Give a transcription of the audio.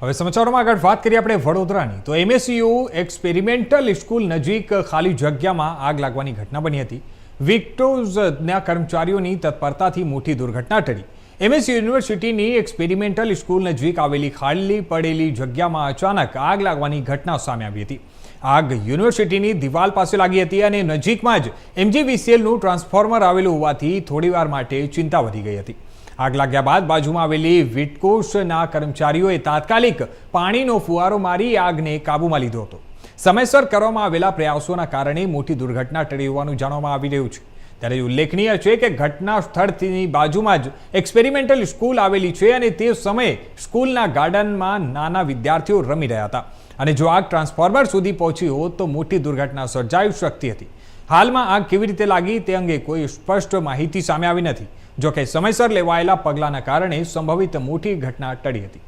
હવે સમાચારોમાં આગળ વાત કરીએ આપણે વડોદરાની તો એમએસયુ એક્સપેરિમેન્ટલ સ્કૂલ નજીક ખાલી જગ્યામાં આગ લાગવાની ઘટના બની હતી। વિક્ટોઝના કર્મચારીઓની તત્પરતાથી મોટી દુર્ઘટના ટળી। એમએસયુ યુનિવર્સિટીની એક્સપેરિમેન્ટલ સ્કૂલ નજીક આવેલી ખાલી પડેલી જગ્યામાં અચાનક આગ લાગવાની ઘટના સામે આવી હતી। આગ યુનિવર્સિટીની દિવાલ પાસે લાગી હતી અને નજીકમાં જ એમજીવીસીએલનું ટ્રાન્સફોર્મર આવેલું હોવાથી થોડીવાર માટે ચિંતા વધી ગઈ હતી। આગ લાગ્યા બાદ બાજુમાં આવેલી વિટકોસના કર્મચારીઓએ તાત્કાલિક પાણીનો ફુવારો મારી આગને કાબૂમાં લીધો હતો। સમયસર કરવામાં આવેલા પ્રયાસોના કારણે મોટી દુર્ઘટના ટળી હોવાનું જાણવામાં આવી રહ્યું છે। ત્યારે ઉલ્લેખનીય છે કે ઘટના સ્થળની બાજુમાં જ એક્સપેરિમેન્ટલ સ્કૂલ આવેલી છે અને તે સમયે સ્કૂલના ગાર્ડનમાં નાના વિદ્યાર્થીઓ રમી રહ્યા હતા અને જો આગ ટ્રાન્સફોર્મર સુધી પહોંચી હોત તો મોટી દુર્ઘટના સર્જાઈ શકતી હતી। હાલમાં આગ કેવી રીતે લાગી તે અંગે કોઈ સ્પષ્ટ માહિતી સામે આવી નથી। જો કે સમયસર લેવાયેલા પગલાંના કારણે સંભવિત મોટી ઘટના ટળી હતી।